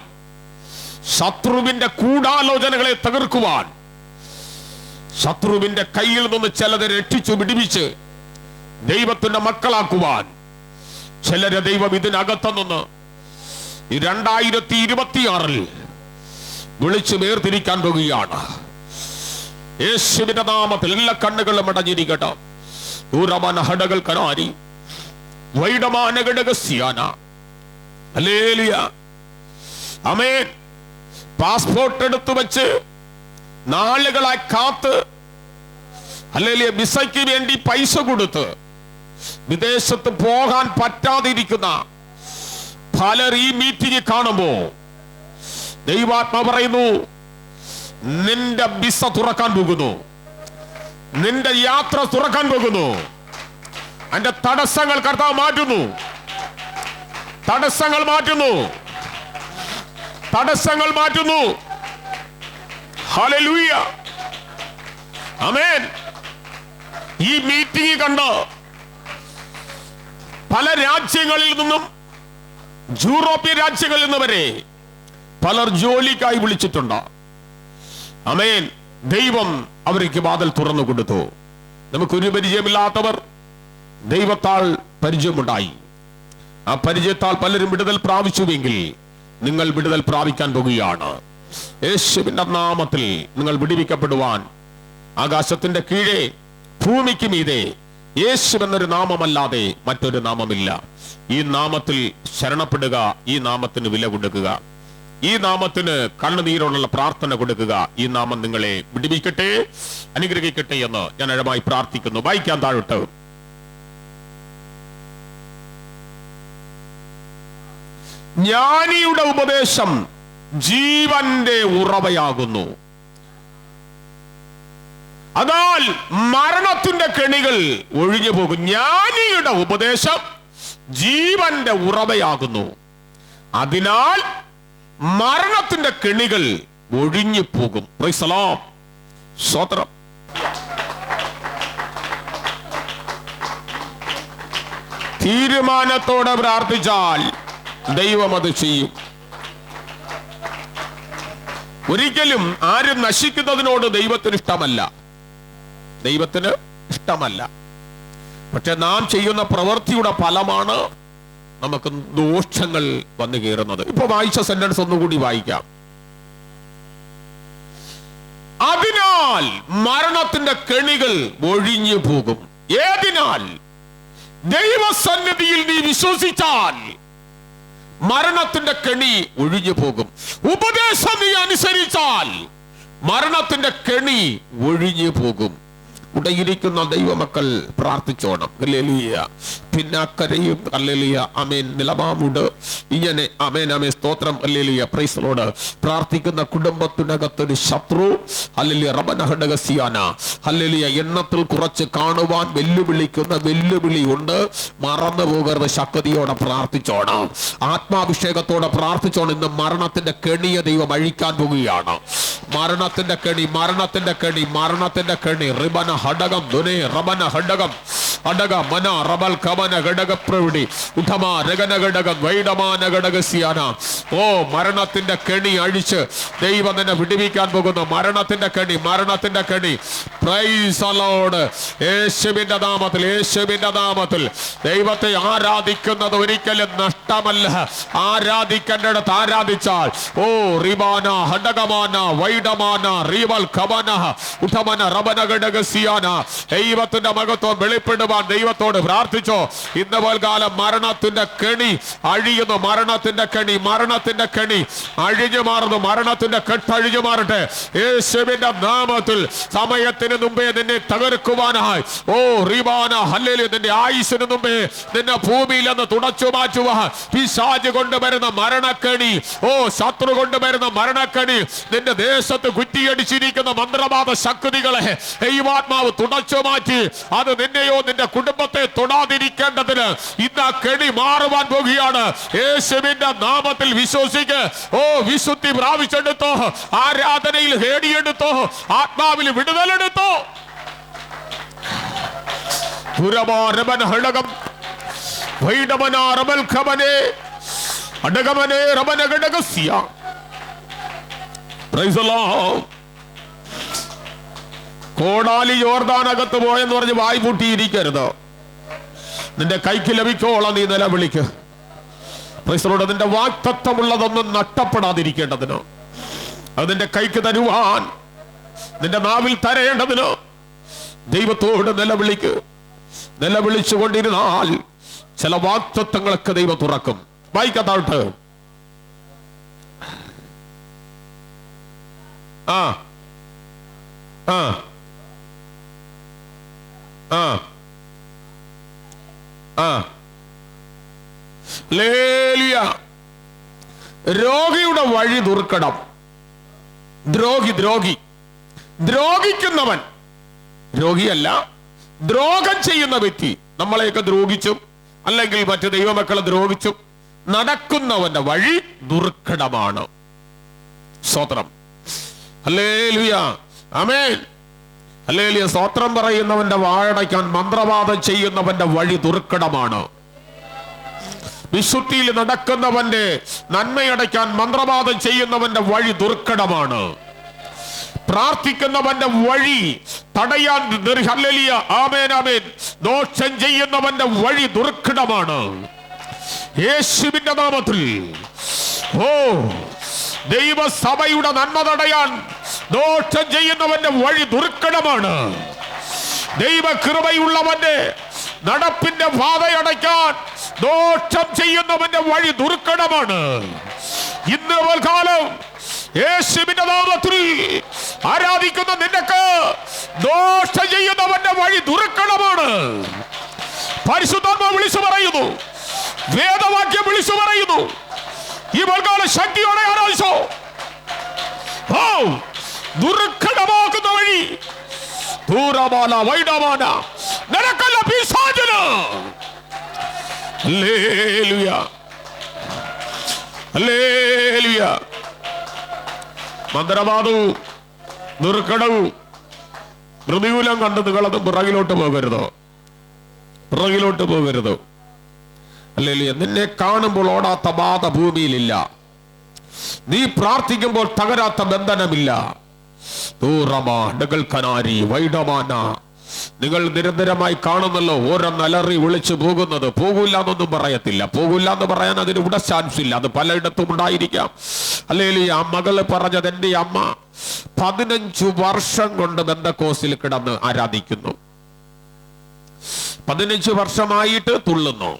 ശത്രുവിന്റെ ഗൂഢാലോചനകളെ തകർക്കുവാൻ, ശത്രുവിന്റെ കയ്യിൽ നിന്ന് ചിലരെ രക്ഷിച്ചു വിടിവിച്ച് ദൈവത്തിന്റെ മക്കളാക്കുവാൻ ചിലരെ ദൈവം ഇതിനകത്ത് നിന്ന് 2026 വിളിച്ചു വേർതിരിക്കാൻ പോകുകയാണ്. യേശുവിന്റെ നാമത്തിൽ എല്ലാ കണ്ണുകളും അടഞ്ഞിരിക്കട്ടെ. ദൂരമാനഹടകൾ കനാരി വൈഡമാനഘടകസ്യാന. ഹല്ലേലൂയ, ആമേൻ. പാസ്പോർട്ട് എടുത്തു വെച്ച് നാളുകളായി കാത്ത്, ഹല്ലേലൂയ, വിസയ്ക്ക് വേണ്ടി പൈസ കൊടുത്ത് വിദേശത്ത് പോകാൻ പറ്റാതിരിക്കുന്ന പലർ ഈ മീറ്റിംഗ് കാണുമ്പോ ദൈവാത്മാ പറയുന്നു, നിന്റെ വിസ തുറക്കാൻ പോകുന്നു, നിന്റെ യാത്ര തുറക്കാൻ പോകുന്നു. അതിന്റെ തടസ്സങ്ങൾ കർത്താവ് മാറ്റുന്നു, തടസ്സങ്ങൾ മാറ്റുന്നു, തടസ്സങ്ങൾ മാറ്റുന്നു. ഹല്ലേലൂയ, ആമേൻ. ഈ മീറ്റിംഗ് കണ്ട് പല രാജ്യങ്ങളിൽ നിന്നും, യൂറോപ്യൻ രാജ്യങ്ങളിൽ നിന്ന് വരെ പലർ ജോലിക്കായി വിളിച്ചിട്ടുണ്ട്. ആമേൻ. ദൈവം അവർക്ക് വാതിൽ തുറന്നു കൊടുത്തു. നമുക്കൊരു പരിചയമില്ലാത്തവർ ദൈവത്താൽ പരിചയമുണ്ടായി. ആ പരിചയത്താൽ പലരും വിടുതൽ പ്രാപിച്ചുവെങ്കിൽ നിങ്ങൾ വിടുതൽ പ്രാപിക്കാൻ പോകുകയാണ്. യേശുവിന്റെ നാമത്തിൽ നിങ്ങൾ വിടുവിക്കപ്പെടുവാൻ ആകാശത്തിന്റെ കീഴെ ഭൂമിക്ക് മീതെ യേശു എന്നൊരു നാമമല്ലാതെ മറ്റൊരു നാമമില്ല. ഈ നാമത്തിൽ ശരണപ്പെടുക, ഈ നാമത്തിന് വില കൊടുക്കുക, ഈ നാമത്തിന് കണ്ണുനീരോടുള്ള പ്രാർത്ഥന കൊടുക്കുക. ഈ നാമം നിങ്ങളെ വിടുവിക്കട്ടെ, അനുഗ്രഹിക്കട്ടെ എന്ന് ഞാൻ ആഴമായി പ്രാർത്ഥിക്കുന്നു. വായിക്കാൻ താഴോട്ട്. ജ്ഞാനിയുടെ ഉപദേശം ജീവന്റെ ഉറവയാകുന്നു, അതാൽ മരണത്തിന്റെ കെണികൾ ഒഴിഞ്ഞു പോകും. ജ്ഞാനിയുടെ ഉപദേശം ജീവന്റെ ഉറവയാകുന്നു, അതിനാൽ മരണത്തിന്റെ കെണികൾ ഒഴിഞ്ഞു പോകും. Price the Lord. സ്തോത്രം. തീരുമാനത്തോടെ പ്രാർത്ഥിച്ചാൽ ദൈവം അത് ചെയ്യും. ഒരിക്കലും ആരും നശിക്കുന്നതിനോട് ദൈവത്തിന് ഇഷ്ടമല്ല, ദൈവത്തിന് ഇഷ്ടമല്ല. പക്ഷെ നാം ചെയ്യുന്ന പ്രവൃത്തിയുടെ ഫലമാണ് നമുക്ക് ദോഷങ്ങൾ വന്നു കയറുന്നത്. ഇപ്പൊ വായിച്ച സെന്റൻസ് ഒന്നുകൂടി വായിക്കാം. അതിനാൽ മരണത്തിന്റെ കെണികൾ ഒഴിഞ്ഞു പോകും. ഏതിനാൽ ദൈവസന്നിധിയിൽ നീ വിശ്വസിച്ചാൽ മരണത്തിന്റെ കെണി ഒഴിഞ്ഞു പോകും. ഉപദേശം നീ അനുസരിച്ചാൽ മരണത്തിന്റെ കെണി ഒഴിഞ്ഞു പോകും. ഉടയിരിക്കുന്ന ദൈവമക്കൾ പ്രാർത്ഥിച്ചോണം. ഹല്ലേലൂയ. പിന്നാക്കരയും ഹല്ലേലൂയ ആമേൻ നിലമാമുണ്ട് ഇങ്ങനെ ആമേൻ ആമേൻ സ്തോത്രം ഹല്ലേലൂയ പ്രൈസ് ദി ലോർഡ്. പ്രാർത്ഥിക്കുന്ന കുടുംബത്തിനകത്തൊരു ശത്രു ഹല്ലേലൂയ റബനഹഡഗസിയാന ഹല്ലേലൂയ എണ്ണത്തിൽ കുറച്ച് കാണുവാൻ വെല്ലുവിളിക്കുന്ന വെല്ലുവിളി ഉണ്ട്. മറന്നു പോകരുത്. ശക്തിയോടെ പ്രാർത്ഥിച്ചോണം. ആത്മാഭിഷേകത്തോടെ പ്രാർത്ഥിച്ചോണം. ഇന്ന് മരണത്തിന്റെ കെണിയെ ദൈവം അഴിക്കാൻ പോകുകയാണ്. മരണത്തിന്റെ കെണി, മരണത്തിന്റെ കെണി, മരണത്തിന്റെ കെണി. റിബന ഹഡകം ദുനേ റബന ഹഡകം അടക മന റബൽ കമന ഘടക പ്രവിടി ഉഠമ രഗന ഘടകം വൈഡമാന ഘടകസിയാന. ഓ മരണത്തിന്റെ കെണി അഴിച്ച് ദൈവം തന്നെ വിടുവിക്കാൻ പോകുന്നു. മരണത്തിന്റെ കെണി, മരണത്തിന്റെ കെണി. Price the Lord. യേശുവിന്റെ നാമത്തിൽ, യേശുവിന്റെ നാമത്തിൽ ദൈവത്തെ ആരാധിക്കുന്നത് ഒരിക്കലും നഷ്ടമല്ല. ആരാധിക്കേണ്ടിടത്ത് ആരാധിച്ചാൽ ഓ റിബാന ഹഡകമാന വൈഡമാന റീവൽ കമന ഉഠമന റബന ഘടകസിയാന. ദൈവത്തിന്റെ മഹത്വം വെളിപ്പെടുവാൻ ദൈവത്തോട് പ്രാർത്ഥിച്ചോ. ഇന്ന് പോൽക്കാലം മരണത്തിന്റെ കെണി അഴിയുന്നു. മരണത്തിന്റെ കെണി, മരണത്തിന്റെ കെണി അഴിഞ്ഞു മാറുന്നു. മരണത്തിന്റെ കെട്ടഴിഞ്ഞു മാറട്ടെ യേശുവിന്റെ നാമത്തിൽ. സമയത്തിന് മുമ്പേ നിന്നെ തകർക്കുവാനായി ഓ റിബാന ഹല്ലേലൂയ നിന്റെ ആയുസ്സിന് മുമ്പേ നിന്നെ ഭൂമിയിൽ നിന്ന് തുടച്ചു മാറ്റുവാൻ പിശാച് കൊണ്ടുവരുന്ന മരണക്കണി, ഓ ശത്രു കൊണ്ടുവരുന്ന മരണക്കണി, നിന്റെ ദേശത്ത് കുറ്റിയടിച്ചിരിക്കുന്ന മന്ത്രവാദ ശക്തികളെ ദൈവാത്മാവ് തുടച്ചു മാറ്റി അത് നിന്നെയോ നിന്റെ കുടുംബത്തെ തൊടാതിരിക്കേണ്ടതിന് ഇന്ന് കെണി മാറുവാൻ പോകുകയാണ്. യേശുവിന്റെ നാമത്തിൽ വിശ്വസിക്ക്. ഓ വിശുദ്ധി പ്രാപിച്ചെടുത്തോ, ആരാധനയിൽ നേടിയെടുത്തോ, ആത്മാവിൽ വിടുതലെടുത്തോ. കോടാലി യോർദാനകത്ത് പോയെന്ന് പറഞ്ഞ് വായ് പൂട്ടിയിരിക്കരുത്. നിന്റെ കൈക്ക് ലഭിക്കോളം നീ നിലവിളിക്ക്. പ്രൈസലോട്. നിന്റെ വാക്തത്വമുള്ളതൊന്നും നഷ്ടപ്പെടാതിരിക്കേണ്ടതിനോ, അത് നിന്റെ കൈക്ക് തരുവാൻ നിന്റെ നാവിൽ തരേണ്ടതിനോ ദൈവത്തോട് നിലവിളിക്ക്. നിലവിളിച്ചു കൊണ്ടിരുന്നാൽ ചില വാക്തത്വങ്ങളൊക്കെ ദൈവം തുറക്കും. വായിക്കത്താട്ട്. ആ ആ ആ ആ ഹല്ലേലൂയ. രോഗിയുടെ വഴി ദുർഘടം. ദ്രോഹിക്കുന്നവൻ, രോഗിയല്ല, ദ്രോഹം ചെയ്യുന്ന വ്യക്തി, നമ്മളെയൊക്കെ ദ്രോഹിച്ചും അല്ലെങ്കിൽ മറ്റു ദൈവമക്കളെ ദ്രോഹിച്ചും നടക്കുന്നവന്റെ വഴി ദുർഘടമാണ്. സ്തോത്രം. ഹല്ലേലൂയ. ആമേൻ. ഹല്ലേലൂയ. സ്തോത്രം പറയുന്നവന്റെ വായടയ്ക്കാൻ മന്ത്രവാദം ചെയ്യുന്നവന്റെ വഴി ദുർഘടമാണ്. വിശുദ്ധിയിൽ നടക്കുന്നവന്റെ നന്മയടയ്ക്കാൻ മന്ത്രവാദം ചെയ്യുന്നവന്റെ വഴി ദുർഘടമാണ്. പ്രാർത്ഥിക്കുന്നവന്റെ വഴി തടയാൻ ഹല്ലേലൂയ ആമേൻ ആമേൻ ദോഷം ചെയ്യുന്നവന്റെ വഴി ദുർഘടമാണ്. യേശുവിന്റെ നാമത്തിൽ ഓ ദൈവസഭയുടെ നന്മ തടയാൻ ദോഷം ചെയ്യുന്നവന്റെ വഴി ദുർഘടമാണ്. ദൈവകൃപയുള്ളവന്റെ നടപ്പിന്റെ പാതയടയ്ക്കാൻ ദോഷം ചെയ്യുന്നവന്റെ വഴി ദുർഘടമാണ്. ഇന്ന് കാലം യേശുവിന്റെ നാമത്തിൽ ആരാധിക്കുന്ന നിനക്ക് ദോഷം ചെയ്യുന്നവന്റെ വഴി ദുർഘടമാണ്. പരിശുദ്ധാത്മാവ് വിളിച്ചു പറയുന്നു, വേദവാക്യം വിളിച്ചു പറയുന്നു. ഈ കാലം ശക്തിയോടെ ആരാധിച്ചോ. ഓ ദുർഘടമാക്കുന്ന വഴി ദൂരമാന വൈഡമാന നിനക്കല്ല പിശാചിന്. Hallelujah hallelujah. മന്ത്രവാദവും ദുർഘടവും പ്രതികൂലം കണ്ട് നിങ്ങളത് പിറകിലോട്ട് പോകരുതോ, പിറകിലോട്ട് പോകരുതോ. ഹല്ലേലൂയ. നിന്നെ കാണുമ്പോൾ ഓടാത്ത ബാധ ഭൂമിയിലില്ല. നീ പ്രാർത്ഥിക്കുമ്പോൾ തകരാത്ത ബന്ധനമില്ല. നിങ്ങൾ നിരന്തരമായി കാണുന്നല്ലോ ഓരോ നലറി വിളിച്ചു പോകുന്നത്. പോകില്ല എന്നൊന്നും പറയത്തില്ല. പോകില്ല എന്ന് പറയാൻ അതിന് ഇവിടെ ചാൻസ് ഇല്ല. അത് പലയിടത്തും ഉണ്ടായിരിക്കാം. അല്ലെങ്കിൽ ആ മകള് പറഞ്ഞത്, എൻ്റെ അമ്മ 15 വർഷം കൊണ്ട് ബെന്തക്കോസിൽ കിടന്ന് ആരാധിക്കുന്നു. 15 വർഷമായിട്ട് തുള്ളുന്നു.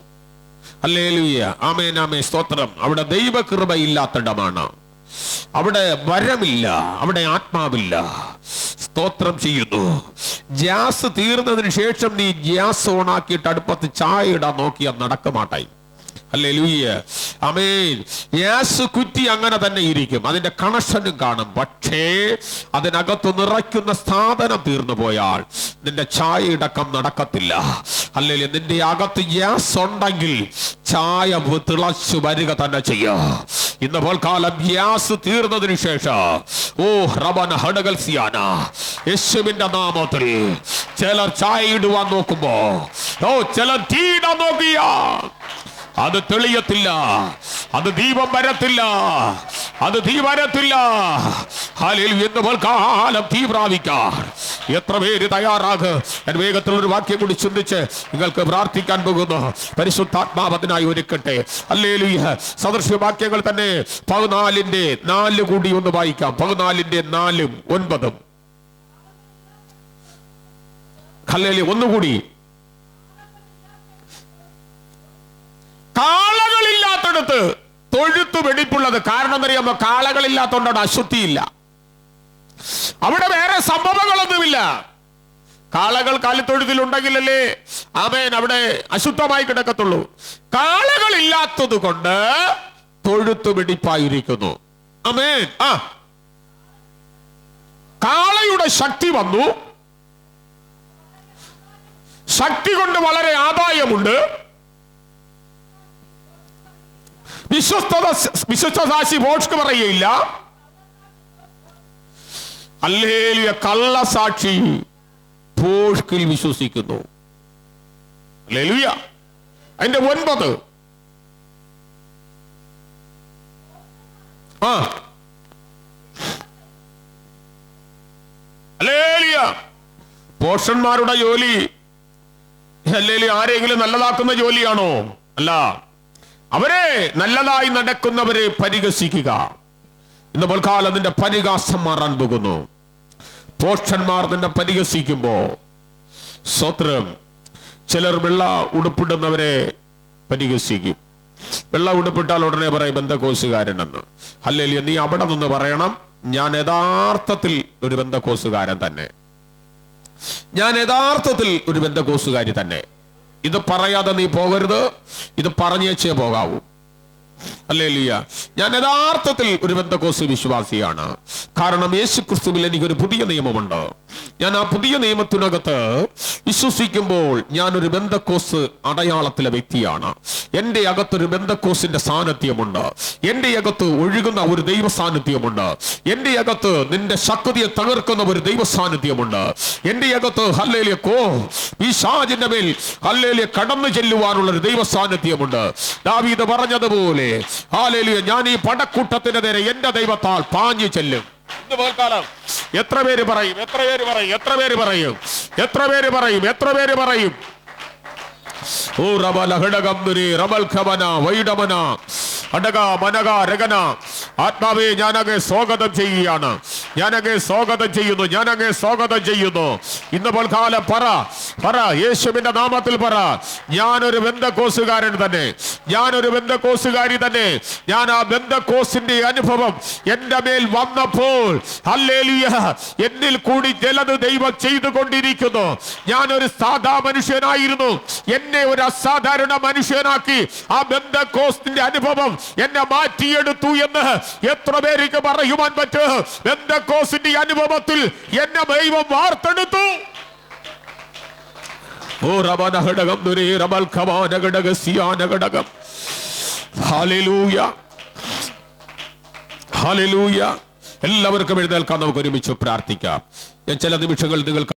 ഹല്ലേലൂയ, ആമേൻ, ആമേൻ, സ്തോത്രം. അവിടെ ദൈവകൃപ ഇല്ലാത്തിടമാണ്, അവിടെ വരമില്ല, അവിടെ ആത്മാവില്ല. സ്തോത്രം ചെയ്യുന്നു. ഗ്യാസ് തീർന്നതിന് ശേഷം നീ ഗ്യാസ് ഓണാക്കിയിട്ട് അടുപ്പത്ത് ചായ ഇടാൻ നോക്കിയാൽ നടക്കമാട്ടായി. ഹല്ലേലൂയ, ആമേൻ. ഗ്യാസ് കുറ്റി അങ്ങനെ തന്നെ ഇരിക്കും, അതിന്റെ കണക്ഷനും കാണും. പക്ഷേ അതിനകത്ത് നിറയ്ക്കുന്ന സാധനം തീർന്നു പോയാൽ നിന്റെ ചായ ഇടക്കം നടക്കത്തില്ല. ഹല്ലേലൂയ, നിന്റെ അകത്ത് ഗ്യാസ് ഉണ്ടെങ്കിൽ ചായ തിളച്ചു വരിക തന്നെ ചെയ്യും. ഇന്ന് പോൽക്കാലം ഗ്യാസ് തീർന്നതിന് ശേഷം യേശുവിന്റെ നാമത്തിൽ ചിലർ ചായ ഇടുവാൻ നോക്കുമ്പോ ചിലർ തീയിടാൻ നോക്കിയാ അത് തെളിയത്തില്ല, അത് ദീപം വരത്തില്ല, അത് തീ വരത്തില്ല. എന്ന് പോൽക്കാലം തീ പ്രാപിക്കാൻ എത്ര പേര് തയ്യാറാകും? ഞാൻ വേഗത്തിലൊരു വാക്യം കൂടി ചിന്തിച്ച് നിങ്ങൾക്ക് പ്രാർത്ഥിക്കാൻ പോകുന്നു. പരിശുദ്ധാത്മാവ് അതിനായി ഒരുക്കട്ടെ. ഹല്ലേലൂയ. സദൃശവാക്യങ്ങൾ തന്നെ 14:4 കൂടി ഒന്ന് വായിക്കാം. 14:4, 9. ഹല്ലേലൂയ. ഒന്നുകൂടി. കാളകളില്ലാത്തടത്ത് തൊഴുത്തു വെടിപ്പുള്ളത്. കാരണം അറിയാമോ? കാളകളില്ലാത്തതുകൊണ്ടാണ് അശുദ്ധിയില്ല. അവിടെ വേറെ സംഭവങ്ങളൊന്നുമില്ല. കാളകൾ കാലിത്തൊഴുത്തിലുണ്ടെങ്കിലല്ലേ ആമേൻ അവിടെ അശുദ്ധമായി കിടക്കത്തുള്ളൂ. കാളകളില്ലാത്തത് കൊണ്ട് തൊഴുത്തു വെടിപ്പായിരിക്കുന്നു. ആമേൻ. കാളയുടെ ശക്തി വന്നു. ശക്തി കൊണ്ട് വളരെ ആദായമുണ്ട്. വിശ്വസ്തസാക്ഷി ഭോഷ്ക്ക് പറയുകയില്ല. ഹല്ലേലൂയ. കള്ളസാക്ഷി ഭോഷ്കിൽ വിശ്വസിക്കുന്നു. ഹല്ലേലൂയ. അതിന്റെ 9. ഹല്ലേലൂയ. പോഷന്മാരുടെ ജോലി ഹല്ലേലൂയ ആരെങ്കിലും നല്ലതാക്കുന്ന ജോലിയാണോ? അല്ല. അവരെ നല്ലതായി നടക്കുന്നവരെ പരിഹസിക്കുക. ഇന്ന് പോൽക്കാലം നിന്റെ പരിഹാസം മാറാൻ പോകുന്നു. പോഷന്മാർ നിന്നെ പരിഹസിക്കുമ്പോ സ്വത്രം ചിലർ വെള്ള ഉടുപ്പിടുന്നവരെ പരിഹസിക്കും. വെള്ള ഉടുപ്പിട്ടാൽ ഉടനെ പറയും ബന്ധക്കോസുകാരനെന്ന്. ഹല്ലേലൂയ. നീ അവിടെ നിന്ന് പറയണം, ഞാൻ യഥാർത്ഥത്തിൽ ഒരു ബന്ധക്കോസുകാരൻ തന്നെ, ഞാൻ യഥാർത്ഥത്തിൽ ഒരു ബന്ധക്കോസുകാരി തന്നെ. ഇത് പറയാതെ നീ പോകരുത്, ഇത് പറഞ്ഞേച്ചേ പോകാവൂ. ഹല്ലേലൂയ. ഞാൻ യഥാർത്ഥത്തിൽ ഒരു ബന്ധക്കോസ് വിശ്വാസിയാണ്. കാരണം യേശു ക്രിസ്തുവിൽ എനിക്കൊരു പുതിയ നിയമമുണ്ട്. ഞാൻ ആ പുതിയ നിയമത്തിനകത്ത് വിശ്വസിക്കുമ്പോൾ ഞാനൊരു ബന്ധക്കോസ് അടയാളത്തിലെ വ്യക്തിയാണ്. എൻ്റെ അകത്തൊരു ബന്ധക്കോസിന്റെ സാന്നിധ്യമുണ്ട്. എൻ്റെ അകത്ത് ഒഴുകുന്ന ഒരു ദൈവ സാന്നിധ്യമുണ്ട്. എൻ്റെ അകത്ത് നിന്റെ ശക്തിയെ തകർക്കുന്ന ഒരു ദൈവ സാന്നിധ്യമുണ്ട്. എൻ്റെ അകത്ത് ഹല്ലേലൂയ പിശാചിന്റെ മേൽ ഹല്ലേലൂയ കടന്നു ചെല്ലുവാനുള്ള ഒരു ദൈവ സാന്നിധ്യമുണ്ട്. ദാവീദ് പറഞ്ഞതുപോലെ ഹല്ലേലൂയ, ഞാൻ ഈ പടക്കൂട്ടത്തിന് നേരെ എന്റെ ദൈവത്താൽ പാഞ്ഞു ചെല്ലും. എത്ര പേര് പറയും? എത്ര പേര് പറയും? എത്ര പേര് പറയും? എത്ര പേര് പറയും? എത്ര പേര് പറയും? ഓ റബല ഹടകംദുരി റബൽ ഖബന വൈഡമന അടക മനക രഗന. ആത്മാവേ, ഞാനങ്ങേ സ്വാഗതം ചെയ്യുകയാണ്. ഞാനങ്ങേ സ്വാഗതം ചെയ്യുന്നു. ഞാനങ്ങേ സ്വാഗതം ചെയ്യുന്നു. ഇന്ന് പോൽക്കാലം പറ യേശുവിന്റെ നാമത്തിൽ പറ, ഞാനൊരു ബന്ധക്കോസുകാരൻ തന്നെ, ഞാനൊരു ബന്ധക്കോസുകാരി തന്നെ. ഞാൻ ആ ബന്ധക്കോസിന്റെ അനുഭവം എന്റെ മേൽ വന്നപ്പോൾ ഹല്ലേലൂയ എന്നിൽ കൂടി ചിലത് ദൈവം ചെയ്തുകൊണ്ടിരിക്കുന്നു. ഞാനൊരു സാധാ മനുഷ്യനായിരുന്നു, എന്നെ ഒരു അസാധാരണ മനുഷ്യനാക്കി ആ ബന്ധക്കോസിന്റെ അനുഭവം എന്നെ മാറ്റിയെടുത്തു എന്ന് എത്ര പേർക്ക് പറയുവാൻ പറ്റും? ബന്ധക്കോസിന്റെ അനുഭവത്തിൽ എന്നെ ദൈവം വാർത്തെടുത്തു. ഓ റബന ഘടകം ദുരേ റബൽ ഖബാന ഘടക സിയാന ഘടകം. Hallelujah, hallelujah. എല്ലാവർക്കും എഴുന്നേൽക്കാം, നമുക്ക് ഒരുമിച്ച് പ്രാർത്ഥിക്കാം. ഞാൻ ചില നിമിഷങ്ങൾ നിങ്ങൾക്ക്